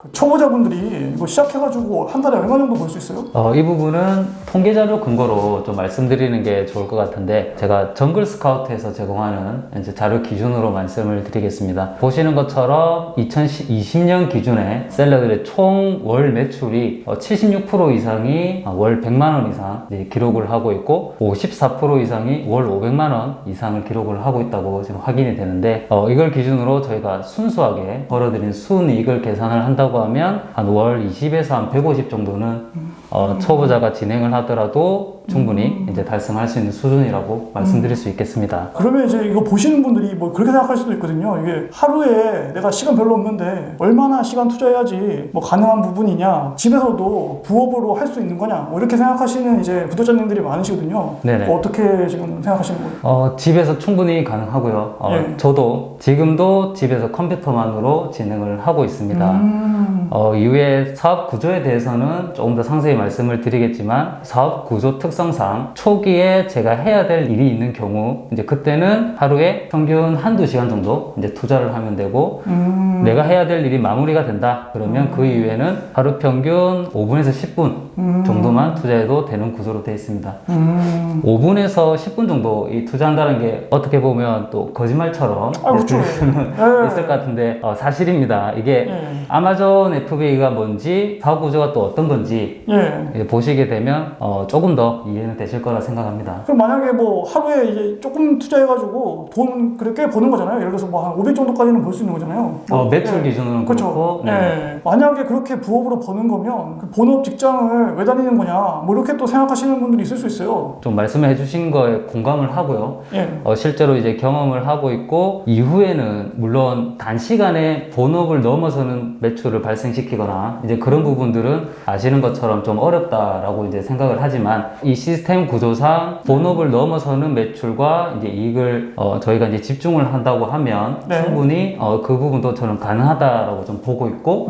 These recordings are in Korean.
그 초보자분들이 이거 시작해가지고 한 달에 얼마 정도 벌 수 있어요? 이 부분은 통계 자료 근거로 좀 말씀드리는 게 좋을 것 같은데, 제가 정글 스카우트에서 제공하는 이제 자료 기준으로 말씀을 드리겠습니다. 보시는 것처럼 2020년 기준에 셀러들의 총 월 매출이 76% 이상이 월 100만 원 이상 기록을 하고 있고, 54% 이상이 월 500만 원 이상을 기록을 하고 있다고 지금 확인이 되는데, 이걸 기준으로 저희가 순수하게 벌어들인 순이익을 계산을 한다고 하면 한 월 20에서 한 150 정도는 초보자가 진행을 하더라도 충분히 이제 달성할 수 있는 수준이라고 말씀드릴 수 있겠습니다. 그러면 이제 이거 보시는 분들이 뭐 그렇게 생각할 수도 있거든요. 이게 하루에 내가 시간 별로 없는데 얼마나 시간 투자해야지 뭐 가능한 부분이냐, 집에서도 부업으로 할 수 있는 거냐, 뭐 이렇게 생각하시는 이제 구독자님들이 많으시거든요. 네네. 어떻게 지금 생각하시는 거예요? 집에서 충분히 가능하고요. 예. 저도 지금도 집에서 컴퓨터만으로 진행을 하고 있습니다. 이후에 사업 구조에 대해서는 조금 더 상세히 말씀을 드리겠지만, 사업 구조 특성상 초기에 제가 해야 될 일이 있는 경우, 이제 그때는 하루에 평균 한두 시간 정도 이제 투자를 하면 되고, 내가 해야 될 일이 마무리가 된다 그러면 그 이후에는 하루 평균 5분에서 10분 정도만 투자해도 되는 구조로 되어 있습니다. 5분에서 10분 정도 이 투자한다는 게 어떻게 보면 또 거짓말처럼 그렇죠. 있을 것 같은데, 사실입니다. 이게 아마존 FBA가 뭔지, 사업 구조가 또 어떤 건지 보시게 되면 조금 더 이해는 되실 거라 생각합니다. 그럼 만약에 뭐 하루에 이제 조금 투자해가지고 돈 그렇게 꽤 버는 거잖아요. 예를 들어서 뭐 한 500 정도까지는 벌 수 있는 거잖아요. 매출 기준으로는 그렇죠. 그렇고. 네. 만약에 그렇게 부업으로 버는 거면 그 본업 직장을 왜 다니는 거냐, 뭐 이렇게 또 생각하시는 분들이 있을 수 있어요. 좀 말씀해 주신 거에 공감을 하고요. 예. 실제로 이제 경험을 하고 있고, 이후에는 물론 단시간에 본업을 넘어서는 매출을 발생시키거나 이제 그런 부분들은 아시는 것처럼 좀 어렵다라고 이제 생각을 하지만, 이 시스템 구조상 본업을 넘어서는 매출과 이제 이익을 저희가 이제 집중을 한다고 하면 충분히 그 부분도 저는 가능하다라고 좀 보고 있고,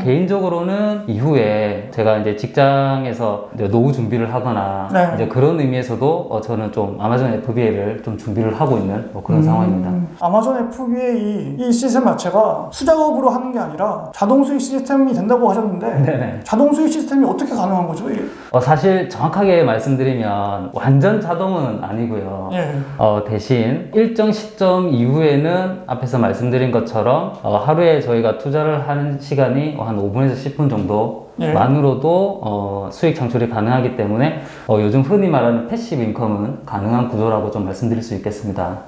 개인적으로는 이후에 제가 이제 직장에서 이제 노후 준비를 하거나 이제 그런 의미에서도 저는 좀 아마존 FBA를 좀 준비를 하고 있는 뭐 그런 상황입니다. 아마존 FBA 이 시스템 자체가 수작업으로 하는 게 아니라 자동 수익 시스템이 된다고 하셨는데, 네네. 자동 수익 시스템이 어떻게 가능한 거죠? 이게? 사실 정확하게 말씀드리면 완전 자동은 아니고요. 대신 일정 시점 이후에는 앞에서 말씀드린 것처럼 하루에 저희가 투자를 하는 시간이 한 5분에서 10분 정도 만으로도 수익 창출이 가능하기 때문에 요즘 흔히 말하는 패시브 인컴은 가능한 구조라고 좀 말씀드릴 수 있겠습니다.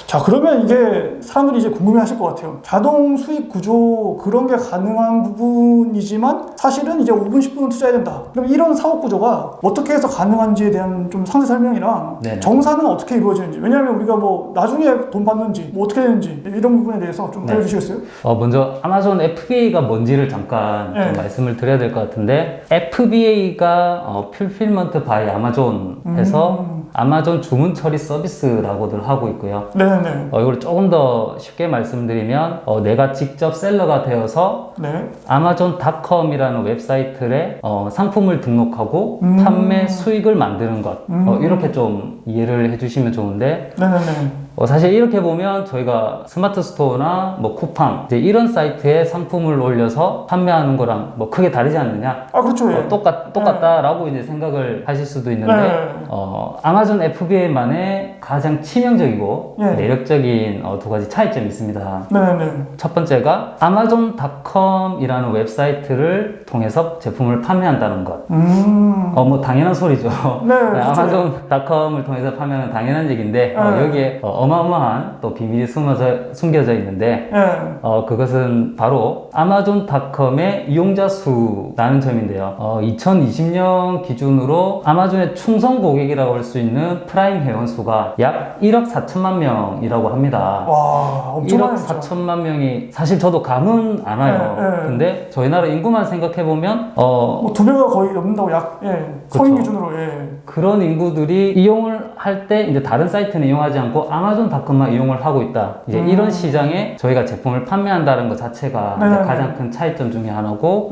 자, 그러면 이게 사람들이 이제 궁금해 하실 것 같아요. 자동 수익 구조, 그런 게 가능한 부분이지만 사실은 이제 5분, 10분은 투자해야 된다. 그럼 이런 사업 구조가 어떻게 해서 가능한지에 대한 좀 상세 설명이랑 네네. 정사는 어떻게 이루어지는지, 왜냐하면 우리가 뭐 나중에 돈 받는지 뭐 어떻게 되는지 이런 부분에 대해서 좀 알려주시겠어요? 먼저 아마존 FBA가 뭔지를 잠깐 좀 말씀을 드려야 될 것 같은데, FBA가 Fulfillment by Amazon 해서 아마존 주문 처리 서비스라고들 하고 있고요. 네네. 이걸 조금 더 쉽게 말씀드리면, 내가 직접 셀러가 되어서 아마존.com이라는 웹사이트에 상품을 등록하고 판매 수익을 만드는 것, 이렇게 좀 이해를 해주시면 좋은데, 네네네. 사실 이렇게 보면 저희가 스마트 스토어나 뭐 쿠팡 이제 이런 사이트에 상품을 올려서 판매하는 거랑 뭐 크게 다르지 않느냐? 그렇죠. 똑같다라고 이제 생각을 하실 수도 있는데, 아마존 FBA만의 가장 치명적이고 매력적인 두 가지 차이점이 있습니다. 네네. 첫 번째가 amazon.com이라는 웹사이트를 통해서 제품을 판매한다는 것. 뭐 당연한 소리죠. 그렇죠. amazon.com을 통해서 판매하는 당연한 얘기인데, 여기에 어마어마한 또 비밀이 숨겨져 있는데, 그것은 바로 amazon.com의 이용자 수라는 점인데요. 2020년 기준으로 아마존의 충성 고객이라고 할 수 있는 프라임 회원 수가 약 1억 4천만 명이라고 합니다. 와, 엄청 1억 많죠. 4천만 명이 사실 저도 감은 안 와요. 근데 저희 나라 인구만 생각해보면 뭐 2배가 거의 넘는다고 성인 기준으로 그런 인구들이 이용을 할 때 이제 다른 사이트는 이용하지 않고 아마존 아마존닷컴만 이용을 하고 있다. 이제 이런 시장에 저희가 제품을 판매한다는 것 자체가 이제 가장 큰 차이점 중에 하나고,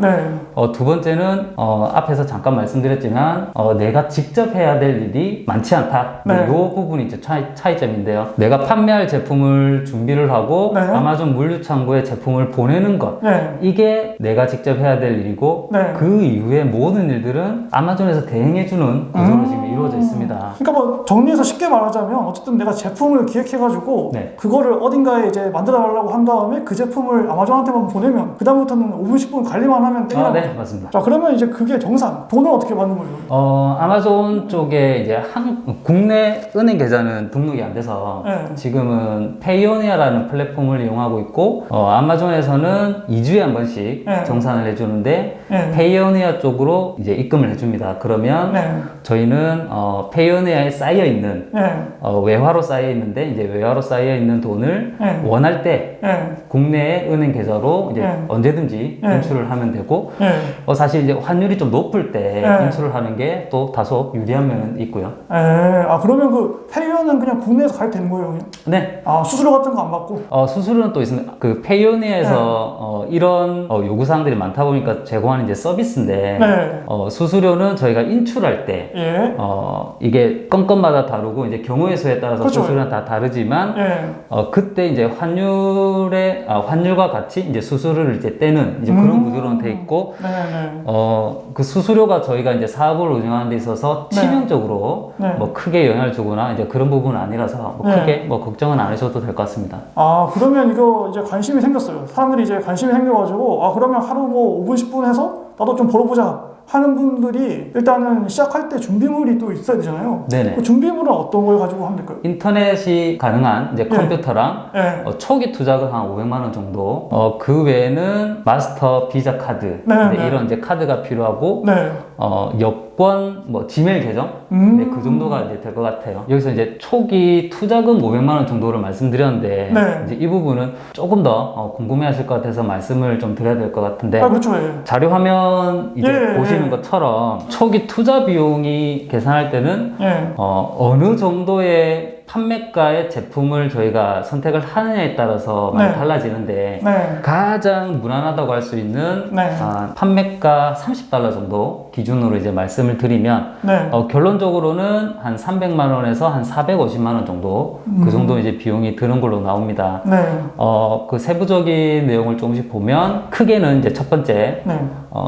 두 번째는 앞에서 잠깐 말씀드렸지만 내가 직접 해야 될 일이 많지 않다. 이 부분이 이제 차이점인데요. 내가 판매할 제품을 준비를 하고 아마존 물류창고에 제품을 보내는 것, 이게 내가 직접 해야 될 일이고, 그 이후에 모든 일들은 아마존에서 대행해주는 구조로 지금 이루어져 있습니다. 그러니까 뭐 정리해서 쉽게 말하자면 어쨌든 내가 제품을 기획해가지고 그거를 어딘가에 이제 만들어 달라고 한 다음에 그 제품을 아마존한테만 보내면 그 다음부터는 5분 10분 관리만 하면 땡이라고. 네, 맞습니다. 자, 그러면 이제 그게 정상. 돈은 어떻게 받는 거예요? 아마존 쪽에 이제 국내 은행 계좌는 등록이 안 돼서 지금은 페이오니아라는 플랫폼을 이용하고 있고, 아마존에서는 2주에 한 번씩 정산을 해주는데 페이오니아 쪽으로 이제 입금을 해줍니다. 그러면 저희는 페이오니아에 쌓여 있는 외화로 쌓여 있는데, 이제 외화로 쌓여 있는 돈을 원할 때 국내 은행 계좌로 이제 언제든지 인출을 하면 되고, 사실 이제 환율이 좀 높을 때 인출을 하는 게 또 다소 유리한 면은 있고요. 그러면 그 페이오는 그냥 국내에서 가입되는 거예요? 그냥? 네. 수수료 같은 거 안 받고? 수수료는 또 있습니다. 그 페이오니아에서 이런 요구사항들이 많다 보니까 제공하는 이제 서비스인데, 수수료는 저희가 인출할 때 이게 건건마다 다르고 이제 경우의 수에 따라서 그렇죠. 수수료는 다 다르지만 그때 이제 환율과 같이 이제 수수료를 이제 떼는 이제 그런 구조로 돼 있고, 그 수수료가 저희가 이제 사업을 운영하는 데 있어서 치명적으로 뭐 크게 영향을 주거나 이제 그런 부분은 아니라서 뭐 크게 뭐 걱정은 안 하셔도 될 것 같습니다. 그러면 이거 이제 관심이 생겼어요. 사람들이 이제 관심이 생겨가지고 그러면 하루 뭐 5분 10분 해서 나도 좀 벌어보자 하는 분들이 일단은 시작할 때 준비물이 또 있어야 되잖아요. 그 준비물은 어떤 걸 가지고 하면 될까요? 인터넷이 가능한 이제 컴퓨터랑 초기 투자금 한 500만 원 정도, 그 외에는 마스터 비자 카드, 이런 이제 카드가 필요하고, 여권, 뭐 지메일 계정, 그 정도가 이제 될 것 같아요. 여기서 이제 초기 투자금 500만 원 정도를 말씀드렸는데, 이제 이 부분은 조금 더 궁금해하실 것 같아서 말씀을 좀 드려야 될 것 같은데, 그렇죠. 자료 화면 이제 보시는 것처럼 초기 투자 비용이 계산할 때는 어느 정도의 판매가의 제품을 저희가 선택을 하느냐에 따라서 많이 달라지는데, 가장 무난하다고 할 수 있는 판매가 $30 정도 기준으로 이제 말씀을 드리면, 결론적으로는 한 300만 원에서 한 450만 원 정도, 그 정도 이제 비용이 드는 걸로 나옵니다. 그 세부적인 내용을 조금씩 보면, 크게는 이제 첫 번째,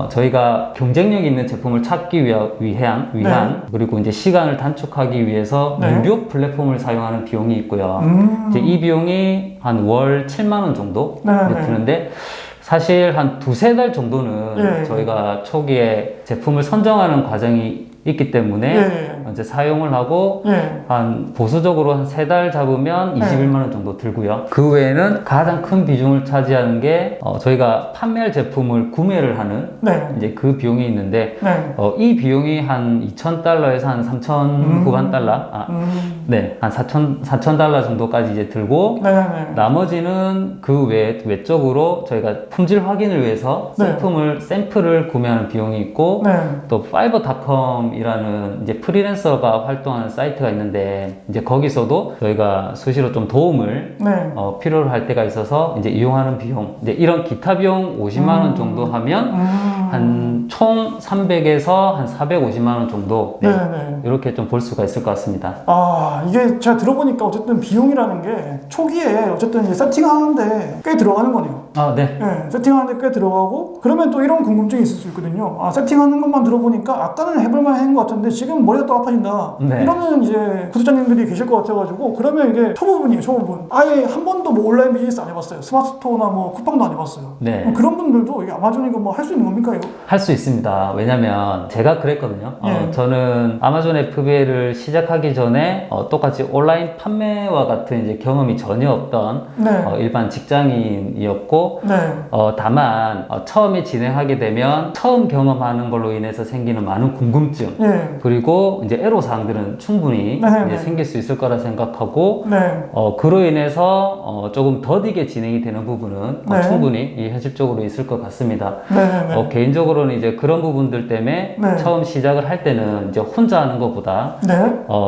저희가 경쟁력 있는 제품을 찾기 위한 그리고 이제 시간을 단축하기 위해서 무료 플랫폼을 사용하는 비용이 있고요. 이제 이 비용이 한 월 7만 원 정도 드는데, 사실 한 두세 달 정도는 저희가 초기에 제품을 선정하는 과정이 있기 때문에 이제 사용을 하고 한 보수적으로 한 3달 잡으면 21만 원 정도 들고요. 그 외에는 가장 큰 비중을 차지하는 게 저희가 판매할 제품을 구매를 하는 이제 그 비용이 있는데, 이 비용이 한 $2,000에서 한 3,000 후반 달러, 한 4,000 달러 정도까지 이제 들고, 나머지는 그 외적으로 저희가 품질 확인을 위해서 샘플을 구매하는 비용이 있고, 또 fiverr.com 이라는 이제 프리랜서가 활동하는 사이트가 있는데, 이제 거기서도 저희가 수시로 좀 도움을 필요로 할 때가 있어서 이제 이용하는 비용, 이제 이런 기타 비용 50만 원 정도 하면 한 총 300에서 한 450만 원 정도 이렇게 좀 볼 수가 있을 것 같습니다. 이게 제가 들어보니까 어쨌든 비용이라는 게 초기에 어쨌든 이제 세팅하는데 꽤 들어가는 거네요. 세팅하는데 꽤 들어가고, 그러면 또 이런 궁금증이 있을 수 있거든요. 세팅하는 것만 들어보니까 아까는 해볼만 한 것 같은데 지금 머리가 또 아파진다. 이러는 이제 구독자님들이 계실 것 같아가지고, 그러면 이게 초보분이에요, 초보분. 아예 한 번도 뭐 온라인 비즈니스 안 해봤어요. 스마트 스토어나 뭐 쿠팡도 안 해봤어요. 그런 분들도 이게 아마존 이거 뭐 할 수 있는 겁니까, 이거? 할 수 있습니다. 왜냐면 제가 그랬거든요. 저는 아마존 FBA를 시작하기 전에 똑같이 온라인 판매와 같은 이제 경험이 전혀 없던 일반 직장인이었고, 다만 처음에 진행하게 되면 처음 경험하는 걸로 인해서 생기는 많은 궁금증, 궁금증, 예. 그리고 이제 애로사항들은 충분히 네, 이제 네. 생길 수 있을 거라 생각하고, 네. 그로 인해서 조금 더디게 진행이 되는 부분은 네. 충분히 이 현실적으로 있을 것 같습니다. 네네네. 개인적으로는 이제 그런 부분들 때문에 네. 처음 시작을 할 때는 이제 혼자 하는 것보다 네.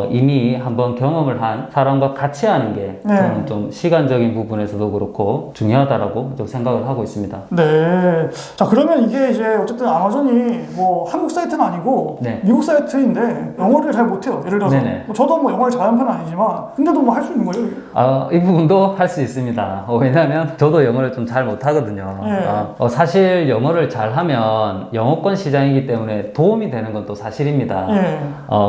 이미 한번 경험을 한 사람과 같이 하는 게 네. 저는 좀 시간적인 부분에서도 그렇고 중요하다라고 좀 생각을 하고 있습니다. 네. 자, 그러면 이게 이제 어쨌든 아마존이 뭐 한국 사이트는 아니고 네. 미국 사이트인데 영어를 잘 못해요. 예를 들어서. 네네. 뭐 저도 뭐 영어를 잘하는 편은 아니지만 근데도 뭐 할 수 있는 거예요? 이게? 이 부분도 할 수 있습니다. 왜냐하면 저도 영어를 좀 잘 못하거든요. 네. 사실 영어를 잘하면 영어권 시장이기 때문에 도움이 되는 건 또 사실입니다. 예.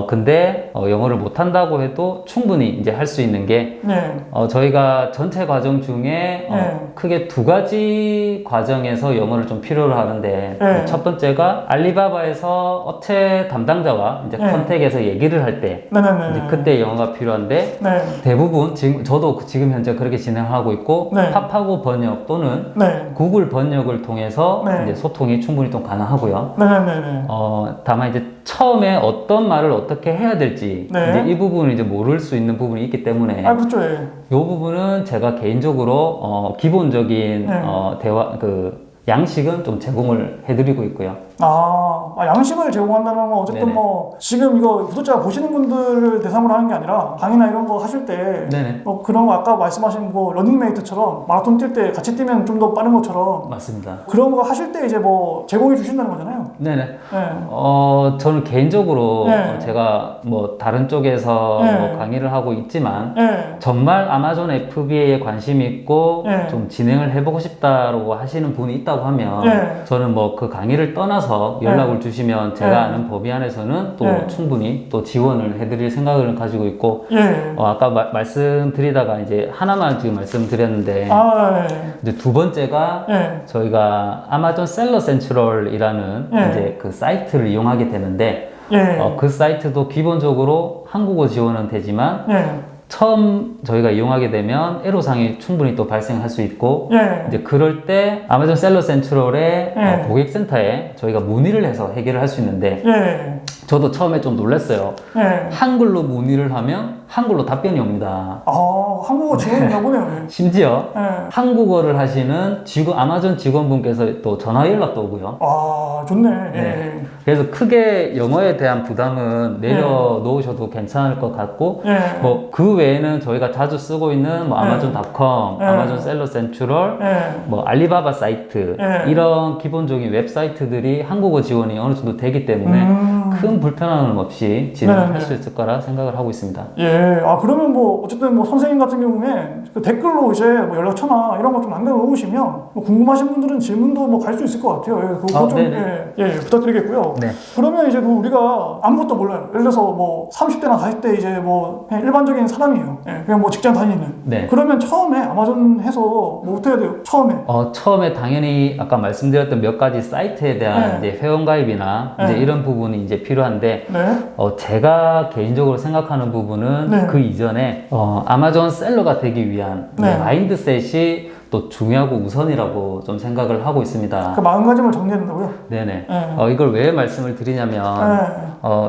근데 영어를 못한다고 해도 충분히 이제 할 수 있는 게 네. 저희가 전체 과정 중에 네. 크게 두 가지 과정에서 영어를 좀 필요로 하는데 네. 첫 번째가 알리바바에서 업체 담당자와 이제 네. 컨택에서 얘기를 할 때 네네네. 이제 그때 영어가 필요한데 네. 대부분 저도 지금 현재 그렇게 진행하고 있고 네. 팝하고 번역 또는 네. 구글 번역을 통해서 네. 이제 소통이 충분히 좀 가능하고요. 네네네. 다만 이제 처음에 어떤 말을 어떻게 해야 될지 네. 이제 이 부분을 이제 모를 수 있는 부분이 있기 때문에 아, 그렇죠. 예. 이 부분은 제가 개인적으로 기본적인 네. 대화 양식은 좀 제공을 해드리고 있고요. 양식을 제공한다는 건 어쨌든 네네. 뭐 지금 이거 구독자 보시는 분들을 대상으로 하는 게 아니라 강의나 이런 거 하실 때 네네. 뭐 그런 거 아까 말씀하신 뭐 러닝메이트처럼 마라톤 뛸 때 같이 뛰면 좀 더 빠른 것처럼 맞습니다. 그런 거 하실 때 이제 뭐 제공해 주신다는 거잖아요. 네네. 네. 저는 개인적으로 네. 제가 뭐 다른 쪽에서 네. 뭐 강의를 하고 있지만 네. 정말 아마존 FBA에 관심이 있고 네. 좀 진행을 해보고 싶다라고 하시는 분이 있다고 하면 네. 저는 뭐 그 강의를 떠나서 연락을 네. 주시면 제가 네. 아는 법위 안에서는 또 네. 충분히 또 지원을 해드릴 생각을 가지고 있고 예. 아까 말씀드리다가 이제 하나만 지금 말씀드렸는데 아, 이제 두 번째가 예. 저희가 아마존 셀러 센트럴이라는 예. 이제 그 사이트를 이용하게 되는데 예. 그 사이트도 기본적으로 한국어 지원은 되지만 예. 처음 저희가 이용하게 되면 애로사항이 충분히 또 발생할 수 있고 예. 이제 그럴 때 아마존 셀러 센트럴의 예. 고객센터에 저희가 문의를 해서 해결을 할 수 있는데 예. 저도 처음에 좀 놀랐어요. 예. 한글로 문의를 하면 한글로 답변이 옵니다. 한국어 지원이 있나 보네요. 예. 심지어 예. 한국어를 하시는 아마존 직원분께서 또 전화 연락도 오고요. 좋네. 예. 네. 그래서 크게 영어에 대한 부담은 내려놓으셔도 괜찮을 것 같고, 예. 뭐 그 외에는 저희가 자주 쓰고 있는 뭐 아마존.com, 네. 아마존 셀러 센트럴, 예. 뭐 알리바바 사이트 네. 이런 기본적인 웹사이트들이 한국어 지원이 어느 정도 되기 때문에 큰 불편함 없이 진행할 네. 수 있을 거라 생각을 하고 있습니다. 예. 그러면 뭐 어쨌든 뭐 선생님 같은 경우에 그 댓글로 이제 뭐 연락처나 이런 거 좀 남겨놓으시면 뭐 궁금하신 분들은 질문도 뭐 갈 수 있을 것 같아요. 예. 그거 좀 부탁드리겠고요. 네. 그러면 이제 뭐 우리가 아무것도 몰라요. 예를 들어서 뭐 30대나 40대 이제 뭐 그냥 일반적인 사람이에요. 예. 그냥 뭐 직장 다니는. 네. 그러면 처음에 아마존 해서 뭐 어떻게 해야 돼요? 처음에. 처음에 당연히 아까 말씀드렸던 몇 가지 사이트에 대한 이제 회원가입이나 이제 이런 부분이 이제 필요한데, 네. 제가 개인적으로 생각하는 부분은 네. 그 이전에 아마존 셀러가 되기 위한 네. 마인드셋이 또 중요하고 우선이라고 좀 생각을 하고 있습니다. 그 마음가짐을 정리해야 된다고요? 네네. 네. 이걸 왜 말씀을 드리냐면,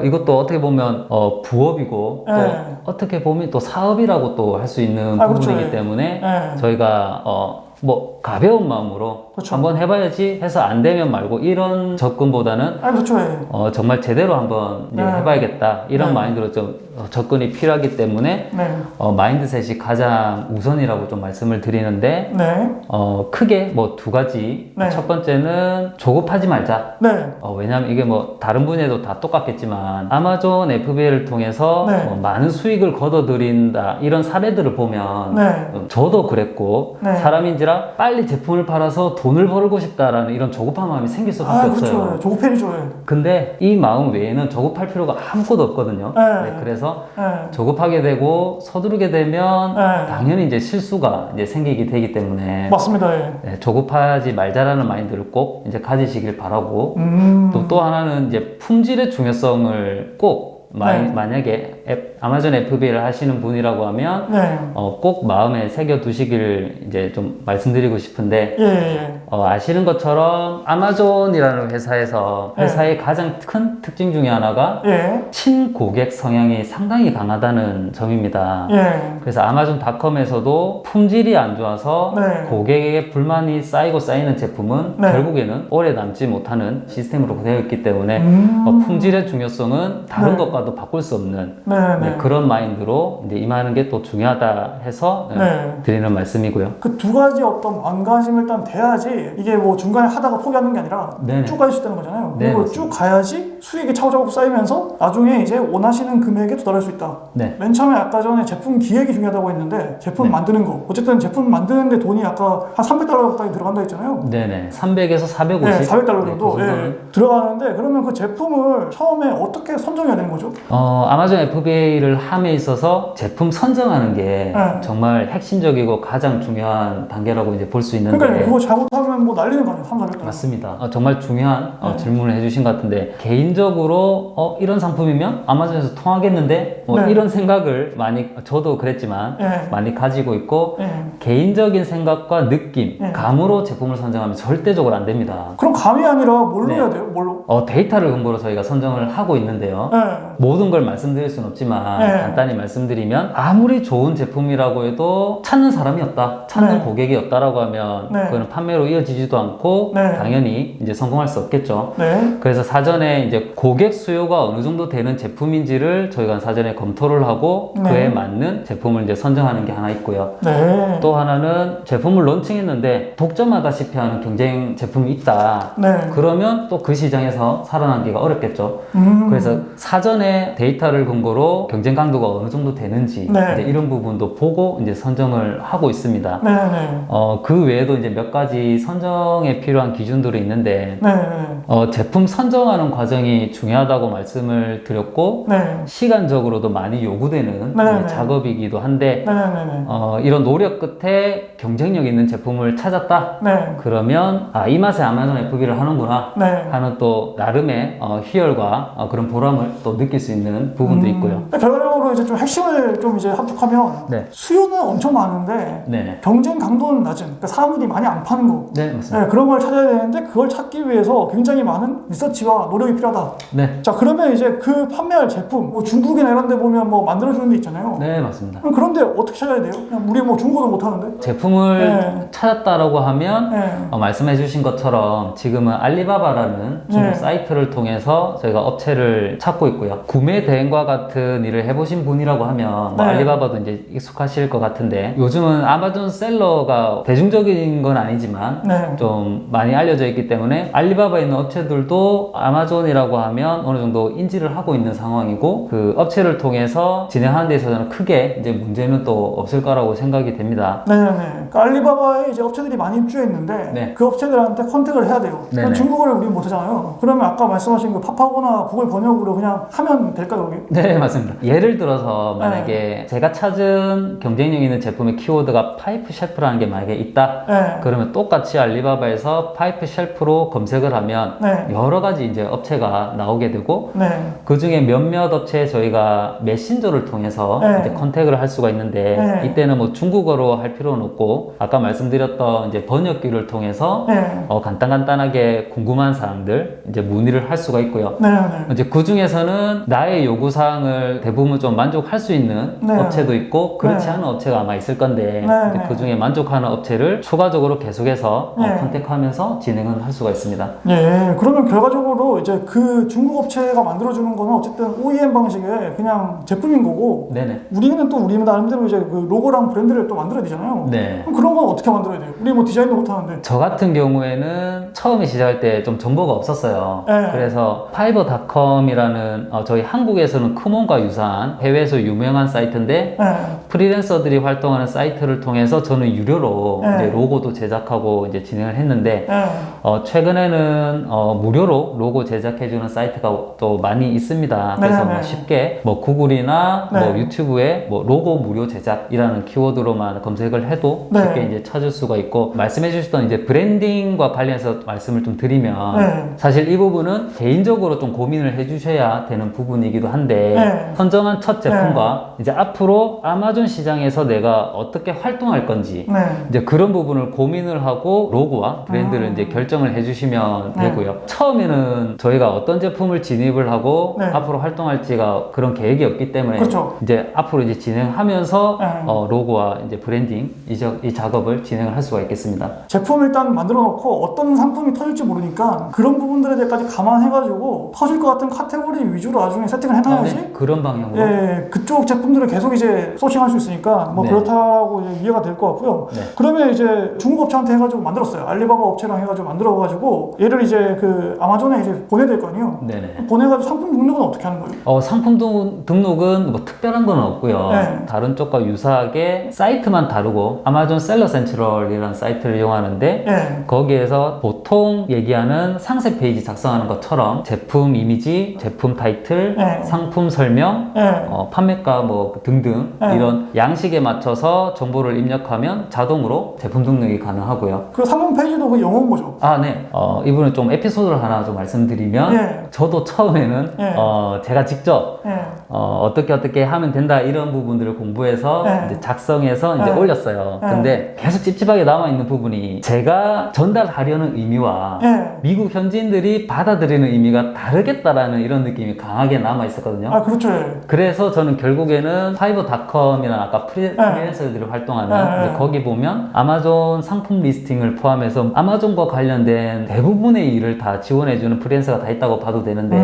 이것도 어떻게 보면 부업이고 또 네. 어떻게 보면 또 사업이라고 또 할 수 있는 그렇죠. 부분이기 예. 때문에 네. 저희가 뭐 가벼운 마음으로 그렇죠. 한번 해봐야지 해서 안 되면 말고 이런 접근보다는 그렇죠. 예. 정말 제대로 한번 이제 네. 해봐야겠다 이런 네. 마인드로 좀 접근이 필요하기 때문에 네. 마인드셋이 가장 우선이라고 좀 말씀을 드리는데 네. 크게 뭐 두 가지. 네. 첫 번째는 조급하지 말자. 네. 왜냐하면 이게 뭐 다른 분야도 다 똑같겠지만 아마존 FBA를 통해서 네. 많은 수익을 거둬들인다 이런 사례들을 보면 네. 저도 그랬고 네. 사람인지라 빨리 제품을 팔아서 돈을 벌고 싶다라는 이런 조급한 마음이 생길 수밖에 없어요. 그렇죠. 조급해지죠. 예. 근데 이 마음 외에는 조급할 필요가 아무것도 없거든요. 네. 그래서 네. 조급하게 되고 서두르게 되면 네. 당연히 이제 실수가 이제 생기게 되기 때문에 맞습니다. 예. 조급하지 말자라는 마인드를 꼭 이제 가지시길 바라고 또 하나는 이제 품질의 중요성을 꼭 네. 만약에 아마존 FBA를 하시는 분이라고 하면 네. 꼭 마음에 새겨 두시길 이제 좀 말씀드리고 싶은데 예. 아시는 것처럼 아마존이라는 회사의 가장 큰 특징 중에 하나가 예. 친고객 성향이 상당히 강하다는 점입니다. 예. 그래서 아마존닷컴에서도 품질이 안 좋아서 네. 고객에게 불만이 쌓이고 쌓이는 제품은 네. 결국에는 오래 남지 못하는 시스템으로 되어 있기 때문에 품질의 중요성은 다른 네. 것과도 바꿀 수 없는 네. 네, 그런 마인드로 이제 임하는 게 또 중요하다 해서 네. 드리는 말씀이고요. 그 두 가지 어떤 마음가짐을 일단 돼야지 이게 뭐 중간에 하다가 포기하는 게 아니라 네네. 쭉 갈 수 있다는 거잖아요. 네, 그리고 맞습니다. 쭉 가야지 수익이 차곡차곡 쌓이면서 나중에 이제 원하시는 금액에 도달할 수 있다. 네. 맨 처음에 아까 전에 제품 기획이 중요하다고 했는데 제품 네. 만드는 거 어쨌든 제품 만드는데 돈이 아까 한 300달러 가까이 들어간다 했잖아요. 네네. 300에서 450. 네, 400달러 네, 정도 그 정도는. 들어가는데 그러면 그 제품을 처음에 어떻게 선정해야 되는 거죠? 아마존 FBA를 함에 있어서 제품 선정하는 게 네. 정말 핵심적이고 가장 중요한 단계라고 이제 볼 수 있는데. 그러니까 그거 잘못하면 뭐 난리는 거 아니에요? 300달러. 맞습니다. 정말 중요한 네. 질문을 해주신 것 같은데 개인적으로 이런 상품이면 아마존에서 통하겠는데 네. 이런 생각을 많이 저도 그랬지만 네. 많이 가지고 있고 네. 개인적인 생각과 느낌, 네. 감으로 제품을 선정하면 절대적으로 안 됩니다. 그럼 감이 아니라 뭘로 네. 해야 돼요? 뭘로? 데이터를 근거로 저희가 선정을 하고 있는데요. 네. 모든 걸 말씀드릴 수는 없지만 네. 간단히 말씀드리면 아무리 좋은 제품이라고 해도 찾는 사람이 없다, 찾는 네. 고객이 없다라고 하면 네. 그거는 판매로 이어지지도 않고 네. 당연히 이제 성공할 수 없겠죠. 네. 그래서 사전에 이제 고객 수요가 어느 정도 되는 제품인지를 저희가 사전에 검토를 하고 네. 그에 맞는 제품을 이제 선정하는 게 하나 있고요. 네. 또 하나는 제품을 론칭했는데 독점하다시피 하는 경쟁 제품이 있다. 네. 그러면 또 그 시장에서 살아남기가 어렵겠죠. 그래서 사전에 데이터를 근거로 경쟁 강도가 어느 정도 되는지 네. 이제 이런 부분도 보고 이제 선정을 하고 있습니다. 네. 네. 그 외에도 이제 몇 가지 선정에 필요한 기준들이 있는데 네. 네. 제품 선정하는 과정이 중요하다고 말씀을 드렸고 네. 시간적으로도 많이 요구되는 네, 이제 네. 작업이기도 한데 네. 네. 이런 노력 끝에 경쟁력 있는 제품을 찾았다. 네. 그러면 이 맛에 아마존 FB를 하는구나 네. 하는 또 나름의 희열과 그런 보람을 또 느낄 수 있는 부분도 있고요. 결과적으로 이제 좀 핵심을 좀 이제 합축하면 네. 수요는 엄청 많은데 네. 경쟁 강도는 낮은 그러니까 사람들이 많이 안 파는 거 네, 맞습니다. 네, 그런 걸 찾아야 되는데 그걸 찾기 위해서 굉장히 많은 리서치와 노력이 필요하다. 네. 자 그러면 이제 그 판매할 제품 뭐 중국이나 이런 데 보면 뭐 만들어주는 데 있잖아요. 네, 맞습니다. 그럼 그런데 어떻게 찾아야 돼요? 그냥 우리 뭐 중국어도 못하는데? 제품을 네. 찾았다라고 하면 네. 말씀해 주신 것처럼 지금은 알리바바라는 중국 네. 사이트를 통해서 저희가 업체를 찾고 있고요. 구매 대행과 같은 일을 해보신 분이라고 하면 뭐 네. 알리바바도 이제 익숙하실 것 같은데 요즘은 아마존 셀러가 대중적인 건 아니지만 네. 좀 많이 알려져 있기 때문에 알리바바에 있는 업체들도 아마존이라고 하면 어느 정도 인지를 하고 있는 상황이고 그 업체를 통해서 진행하는 데 있어서는 크게 이제 문제는 또 없을 거라고 생각이 됩니다. 네네. 그러니까 알리바바에 이제 업체들이 많이 입주해 있는데 네. 그 업체들한테 컨택을 해야 돼요. 네네. 그럼 중국어를 우리는 못하잖아요. 그러면 아까 말씀하신 그 팝하고나 구글 번역으로 그냥 하면 될까요, 여기? 네, 맞습니다. 예를 들어서 만약에 제가 찾은 경쟁력 있는 제품의 키워드가 파이프 쉘프라는 게 만약에 있다. 네. 그러면 똑같이 알리바바에서 파이프 쉘프로 검색을 하면 네. 여러 가지 이제 업체가 나오게 되고 네. 그 중에 몇몇 업체에 저희가 메신저를 통해서 네. 이제 컨택을 할 수가 있는데 네. 이때는 뭐 중국어로 할 필요는 없고 아까 말씀드렸던 이제 번역기를 통해서 네. 간단하게 궁금한 사항들 이제 문의를 할 수가 있고요. 네. 네. 이제 그 중에서는 나의 요구사항을 대부분 좀 만족할 수 있는 네. 업체도 있고 그렇지 네. 않은 업체가 아마 있을 건데 네. 그 중에 만족하는 업체를 추가적으로 계속해서 네. 컨택하면서 진행을 할 수가 있습니다. 예, 그러면 결과적으로 이제 그 중국 업체가 만들어주는 거는 어쨌든 OEM 방식의 그냥 제품인 거고 네네. 우리는 또 우리 나름대로 이제 그 로고랑 브랜드를 또 만들어야 되잖아요. 네. 그럼 그런 건 어떻게 만들어야 돼요? 우리 뭐 디자인도 못하는데. 저 같은 경우에는 처음에 시작할 때 좀 정보가 없었어요. 네. 그래서 파이버닷컴이라는 저희 한국에서는 크몬과 유사한 해외에서 유명한 사이트인데 네. 프리랜서들이 활동하는 사이트를 통해서 저는 유료로 네. 이제 로고도 제작하고 이제 진행을 했는데 네. 최근에는 무료로 로고 제작해주는 사이트가 또 많이 있습니다. 그래서 네, 뭐 네. 쉽게 뭐 구글이나 네. 뭐 유튜브에 뭐 로고 무료 제작이라는 키워드로만 검색을 해도 네. 쉽게 이제 찾을 수가 있고 말씀해 주셨던 이제 브랜딩과 관련해서 말씀을 좀 드리면 네. 사실 이 부분은 개인적으로 좀 고민을 해주셔야 되는 부분이기도 한데 네. 선정한 첫 제품과 이제 앞으로 아마존 시장에서 내가 어떻게 활동할 건지 네. 이제 그런 부분을 고민을 하고 보고 로고와 브랜드를 이제 결정을 해주시면 되고요. 처음에는 저희가 어떤 제품을 진입을 하고 네. 앞으로 활동할지가 그런 계획이 없기 때문에 그렇죠. 이제 앞으로 이제 진행하면서 네. 로고와 이제 브랜딩 이 작업을 진행을 할 수가 있겠습니다. 제품 일단 만들어 놓고 어떤 상품이 터질지 모르니까 그런 부분들에 대해까지 감안해가지고 터질 것 같은 카테고리 위주로 나중에 세팅을 해놔야지. 네, 그런 방향으로. 예, 그쪽 제품들을 계속 이제 소싱할 수 있으니까 뭐 네. 그렇다고 이제 이해가 될 것 같고요. 네. 그러면 이제 중국 업체한테 해가지고 만들었어요. 알리바바 업체랑 해가지고 만들어가지고 얘를 이제 그 아마존에 이제 보내야 될 거 아니에요. 네네. 보내가지고 상품 등록은 어떻게 하는 거예요? 상품 등록은 뭐 특별한 건 없고요. 네. 다른 쪽과 유사하게 사이트만 다르고 아마존 셀러 센트럴이라는 사이트를 이용하는데 예. 거기에서 보통 얘기하는 상세 페이지 작성하는 것처럼 제품 이미지, 제품 타이틀, 네. 상품 설명, 예. 판매가 뭐 등등 네. 이런 양식에 맞춰서 정보를 입력하면 자동으로 제품 등록이 가능하고요. 그 상품 페이지도 그 영어인 거죠. 아, 네. 이분은 좀 에피소드를 하나 좀 말씀드리면 예. 저도 처음에는 예. 제가 직접 예. 어떻게 하면 된다 이런 부분들을 공부해서 네. 이제 작성해서 이제 네. 올렸어요. 네. 근데 계속 찝찝하게 남아있는 부분이 제가 전달하려는 의미와 예. 미국 현지인들이 받아들이는 의미가 다르겠다라는 이런 느낌이 강하게 남아있었거든요. 아, 그렇죠. 예. 그래서 저는 결국에는 파이버닷컴이나 아까 프리랜서들이 활동하는 네. 이제 거기 보면 아마존 상품 리스팅을 포함해서 아마존과 관련된 대부분의 일을 다 지원해주는 프리랜서가 다 있다고 봐도 되는데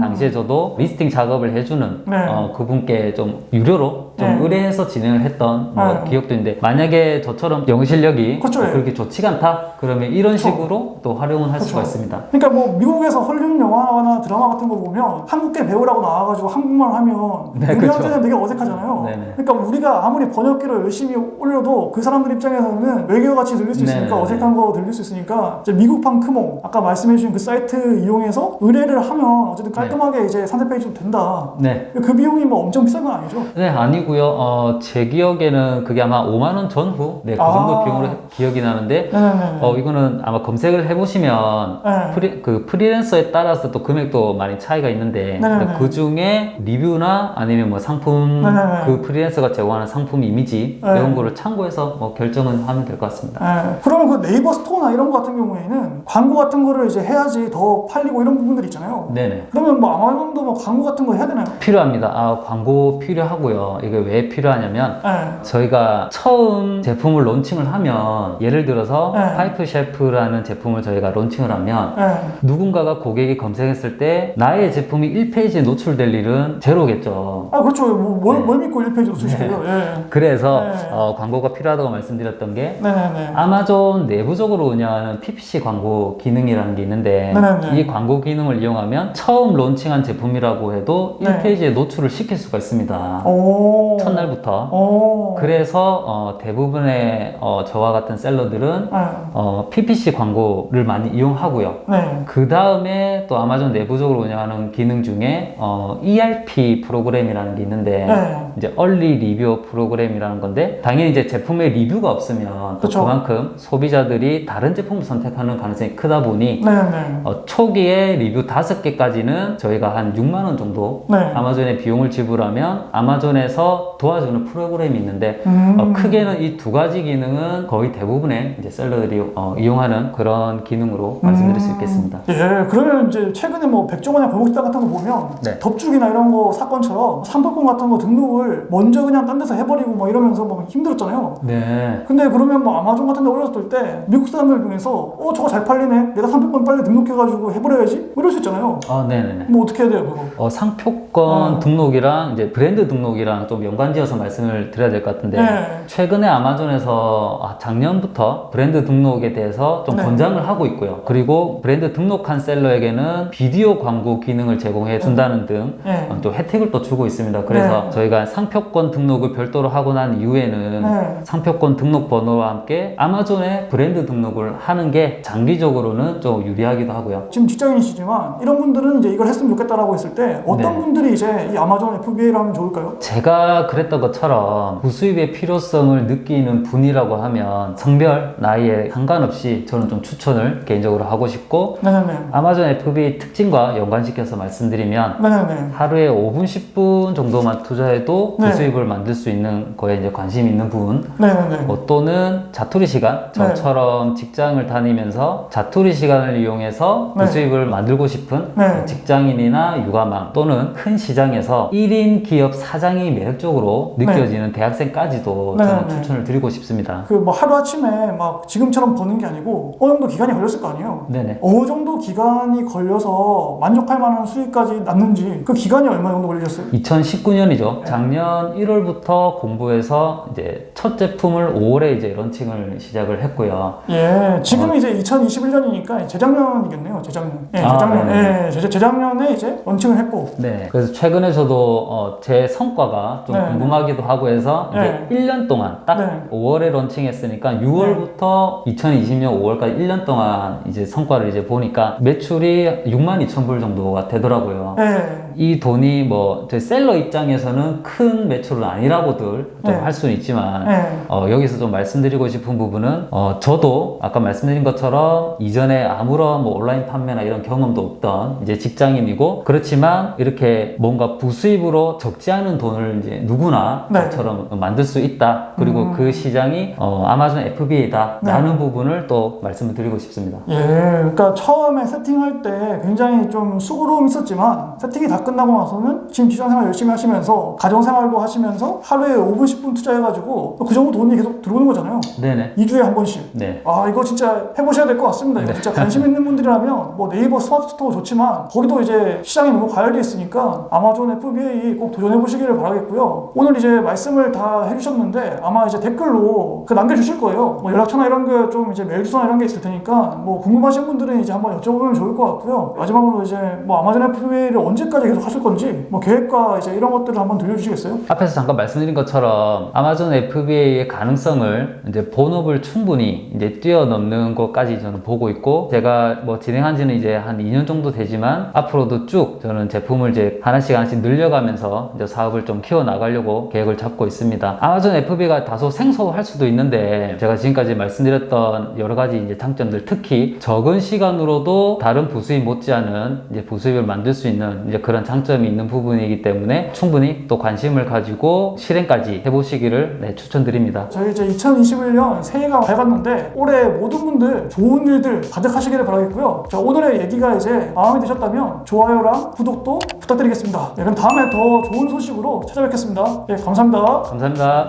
당시에 저도 리스팅 작업을 해주는 네. 그분께 좀 유료로 좀 네. 의뢰해서 진행을 했던 뭐 네. 기억도 있는데 만약에 저처럼 영어 실력이 그렇죠. 그렇게 좋지가 않다 그러면 이런 그렇죠. 식으로 또 활용을 할 수가 그렇죠. 있습니다. 그러니까 뭐 미국에서 헐리우드 영화나 드라마 같은 거 보면 한국계 배우라고 나와가지고 한국말 하면 네, 우리한테는 그렇죠. 되게 어색하잖아요. 네네. 그러니까 우리가 아무리 번역기를 열심히 올려도 그 사람들 입장에서는 외계어같이 들릴 수 있으니까 네네. 어색한 거 들릴 수 있으니까 이제 미국판 크몽 아까 말씀해주신 그 사이트 이용해서 의뢰를 하면 어쨌든 깔끔하게 이제 상세 페이지도 된다. 네. 그 비용이 뭐 엄청 비싼 건 아니죠? 네, 아니고요. 제 기억에는 그게 아마 5만 원 전후 그 정도 비용으로 기억이 나는데 네네네. 이거는 아마 검색을 해보시면 네. 프리랜서에 따라서 또 금액도 많이 차이가 있는데 네네네. 그 중에 리뷰나 아니면 뭐 상품 네네네. 그 프리랜서가 제공하는 상품 이미지 네. 이런 거를 참고해서 뭐 결정은 하면 될 것 같습니다. 네. 그러면 그 네이버 스토어나 이런 거 같은 경우에는 광고 같은 거를 이제 해야지 더 팔리고 이런 부분들이 있잖아요. 네네. 그러면 뭐 아마존도 뭐 광고 같은 거 해야 되나요? 필요합니다. 광고 필요하고요. 이게 왜 필요하냐면 네. 저희가 처음 제품을 론칭을 하면 예를 들어서 네. 파이프 셰프라는 제품을 저희가 론칭을 하면 네. 누군가가 고객이 검색했을 때 나의 제품이 1페이지에 노출될 일은 제로겠죠. 아, 그렇죠. 뭘 네. 믿고 1페이지 쓰시고요. 예. 그래서 네. 광고가 필요하다고 말씀드렸던 게 네네네. 아마존 내부적으로 운영하는 PPC 광고 기능이라는 게 있는데 네네네. 이 광고 기능을 이용하면 처음 론칭한 제품이라고 해도 네. 1페이지에 노출을 시킬 수가 있습니다. 오. 첫날부터. 오. 그래서 대부분의 저와 같은 셀러들은 네. PPC 광고를 많이 이용하고요. 네. 그 다음에 또 아마존 내부적으로 운영하는 기능 중에 ERP 프로그램이라는 게 있는데 네. 이제 얼리 리뷰 프로그램이라는 건데 당연히 이제 제품에 리뷰가 없으면 또 그쵸. 그만큼 소비자들이 다른 제품을 선택하는 가능성이 크다 보니 네네. 초기에 리뷰 5개까지는 저희가 한 6만 원 정도 네. 아마존에 비용을 지불하면 아마존에서 도와주는 프로그램이 있는데 크게는 이 두 가지 기능은 거의 대부분의 이제 셀러들이 이용하는 그런 기능으로 말씀드릴 수 있겠습니다. 예, 그러면 이제 최근에 뭐 백종원이나 골목식당 같은 거 보면 네. 덥죽이나 이런 거 사건처럼 상품권 같은 거 등록을 먼저 그냥 딴 데서 해버리고 뭐 이러면서 뭐 힘들었잖아요. 네. 근데 그러면 뭐 아마존 같은 데 올렸을 때 미국 사람들 중에서 저거 잘 팔리네, 내가 상품권 빨리 등록해가지고 해버려야지 뭐 이럴 수 있잖아요. 네네네. 뭐 어떻게 해야 돼요 그거? 상표권 등록이랑 이제 브랜드 등록이랑 좀 연관지어서 말씀을 드려야 될 것 같은데 네. 최근에 아마존에서 작년부터 브랜드 등록에 대해서 좀 네. 권장을 하고 있고요. 그리고 브랜드 등록한 셀러에게는 비디오 광고 기능을 제공해 준다는 등 네. 또 혜택을 또 주고 있습니다. 그래서 네. 저희가 상표권 등록을 별도로 하고 난 이후에는 네. 상표권 등록 번호와 함께 아마존에 브랜드 등록을 하는 게 장기적으로는 좀 유리하기도 하고요. 지금 직장인이시지만 이런 분들은 이제 이걸 했으면 좋겠다라고 했을 때 어떤 네. 분들이 이제 이 아마존 FBA를 하면 좋을까요? 제가 아까 그랬던 것처럼 부수입의 필요성을 느끼는 분이라고 하면 성별, 나이에 상관없이 저는 좀 추천을 개인적으로 하고 싶고, 네네네. 아마존 FBA 특징과 연관시켜서 말씀드리면 네네네. 하루에 5분, 10분 정도만 투자해도 네. 부수입을 만들 수 있는 거에 이제 관심 있는 분, 네네네. 또는 자투리 시간, 저처럼 직장을 다니면서 자투리 시간을 이용해서 네. 부수입을 만들고 싶은 네. 직장인이나 육아맘 또는 큰 시장에서 1인 기업 사장이 매력적으로 느껴지는 대학생까지도 네. 저는 네. 추천을 드리고 싶습니다. 그 뭐 하루아침에 막 지금처럼 버는 게 아니고 어느 정도 기간이 걸렸을 거 아니에요. 네네. 어느 정도 기간이 걸려서 만족할 만한 수익까지 났는지 그 기간이 얼마 정도 걸리셨어요? 2019년이죠. 작년 1월부터 공부해서 이제 첫 제품을 5월에 이제 런칭을 시작을 했고요. 예, 지금이 이제 2021년이니까 재작년이겠네요. 재작년. 예, 아, 재작년. 네네. 예, 재작년에 이제 런칭을 했고. 네. 그래서 최근에 저도 제 성과가 좀 네. 궁금하기도 하고 해서 네. 이제 1년 동안 딱 네. 5월에 런칭했으니까 6월부터 2020년 5월까지 1년 동안 이제 성과를 이제 보니까 매출이 62,000불 정도가 되더라고요. 예. 이 돈이 뭐 저희 셀러 입장에서는 큰 매출은 아니라고들 좀 네. 할 수는 있지만 예. 여기서 좀 말씀드리고 싶은 부분은 저도 아까 말씀드린 것처럼 이전에 아무런 뭐 온라인 판매나 이런 경험도 없던 이제 직장인이고, 그렇지만 이렇게 뭔가 부수입으로 적지 않은 돈을 이제 누구나 네. 저처럼 만들 수 있다. 그리고 그 시장이 아마존 FBA다 네. 라는 부분을 또 말씀을 드리고 싶습니다. 예, 그러니까 처음에 세팅할 때 굉장히 좀 수고로움이 있었지만 세팅이 다 끝나고 나서는 지금 직장생활 열심히 하시면서 가정생활도 하시면서 하루에 5분 10분 투자해가지고 그 정도 돈이 계속 들어오는 거잖아요. 네네. 2주에 한 번씩. 네. 아, 이거 진짜 해보셔야 될 것 같습니다. 이거 진짜 관심 있는 분들이라면 뭐 네이버 스마트 스토어 좋지만 거기도 이제 시장이 너무 과열되어 있으니까 아마존 FBA 꼭 도전해보시기를 바라겠고요. 오늘 이제 말씀을 다 해주셨는데 아마 이제 댓글로 그 남겨주실 거예요. 뭐 연락처나 이런 게 좀 이제 메일 주소나 이런 게 있을 테니까 뭐 궁금하신 분들은 이제 한번 여쭤보면 좋을 것 같고요. 마지막으로 이제 뭐 아마존 FBA를 언제까지 계속 하실 건지 뭐 계획과 이제 이런 것들을 한번 들려주시겠어요? 앞에서 잠깐 말씀드린 것처럼 아마존 FBA의 가능성을 이제 본업을 충분히 이제 뛰어넘는 것까지 저는 보고 있고, 제가 뭐 진행한 지는 이제 한 2년 정도 되지만 앞으로도 쭉 저는 제품을 이제 하나씩 늘려가면서 이제 사업을 좀 키워나가려고 계획을 잡고 있습니다. 아마존 FBA가 다소 생소할 수도 있는데 제가 지금까지 말씀드렸던 여러 가지 이제 장점들, 특히 적은 시간으로도 다른 부수입 못지않은 이제 부수입을 만들 수 있는 이제 그런 장점이 있는 부분이기 때문에 충분히 또 관심을 가지고 실행까지 해보시기를 추천드립니다. 저희 이제 2021년 새해가 밝았는데 올해 모든 분들 좋은 일들 가득하시기를 바라겠고요. 자, 오늘의 얘기가 이제 마음에 드셨다면 좋아요랑 구독도 부탁드리겠습니다. 네, 그럼 다음에 더 좋은 소식으로 찾아뵙겠습니다. 네, 감사합니다. 감사합니다.